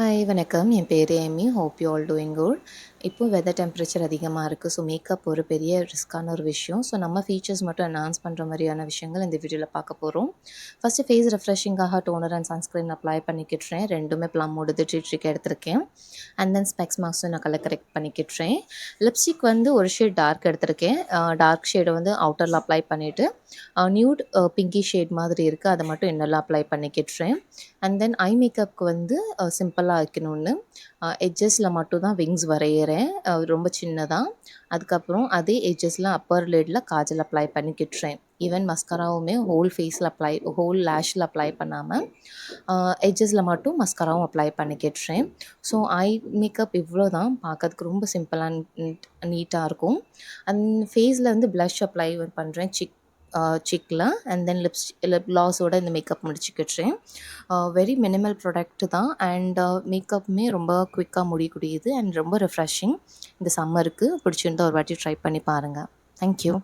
Hi வணக்கம். என் பேரு Amy. Hope you all doing good. இப்போ வெதர் டெம்பரேச்சர் அதிகமா இருக்கு. ஸோ மேக்கப் ஒரு பெரிய ரிஸ்க்கான ஒரு விஷயம். ஸோ நம்ம ஃபீச்சர்ஸ் மட்டும் என்ஹான்ஸ் பண்ற மாரியான விஷயங்கள் இந்த வீடியோல பார்க்க போறோம். ஃபர்ஸ்ட்டு ஃபேஸ் ரெஃப்ரெஷிங்காக டோனர் அண்ட் சன்ஸ்கிரீன் அப்ளை பண்ணிக்கிட்றேன். 2மே ப்ளம்மோடது ட்ரீட்ரிக் எடுத்திருக்கேன். அண்ட் தென் ஸ்பெக்ஸ் மார்க்ஸும் நான் கலர் கரெக்ட் பண்ணிக்கிட்றேன். லிப்ஸ்டிக் வந்து ஒரு ஷேட் டார்க் எடுத்திருக்கேன். டார்க் ஷேட வந்து அவுட்டர்ல அப்ளை பண்ணிட்டு, நியூட் பிங்கி ஷேட் மாதிரி இருக்கு. அத மட்டும் இன்னர்ல அப்ளை பண்ணிக்கிட்றேன். அண்ட் தென் ஐ மேக்கப்க்கு வந்து சிம்பிளா வைக்கணும்னு எட்ஜஸில் மட்டும் தான் விங்ஸ் வரைகிறேன், ரொம்ப சின்னதா. அதுக்கப்புறம் அதே எட்ஜஸில் அப்பர் லிட்டில் காஜல் அப்ளை பண்ணிக்கிட்றேன். ஈவன் மஸ்கராவுமே ஹோல் லேஷில் அப்ளை பண்ணாமல் எட்ஜஸில் மட்டும் மஸ்கராவும் அப்ளை பண்ணிக்கிட்றேன். ஸோ ஐ மேக்கப் இவ்வளோ தான். பார்க்கறதுக்கு ரொம்ப சிம்பிளாக நீட்டாக இருக்கும். அண்ட் ஃபேஸில் வந்து ப்ளஷ் அப்ளை பண்ணுறேன் சிக்கில். அண்ட் தென் லிப் க்ளாஸோட இந்த மேக்கப் முடிச்சுக்கிட்றேன். வெரி மினிமல் ப்ராடக்ட் தான். அண்ட் மேக்கப்புமே ரொம்ப குயிக்காக முடியக்கூடியது அண்ட் ரொம்ப ரிஃப்ரெஷிங் இந்த சம்மருக்கு. பிடிச்சிருந்தா ஒரு வாட்டி ட்ரை பண்ணி பாருங்கள். தேங்க்யூ.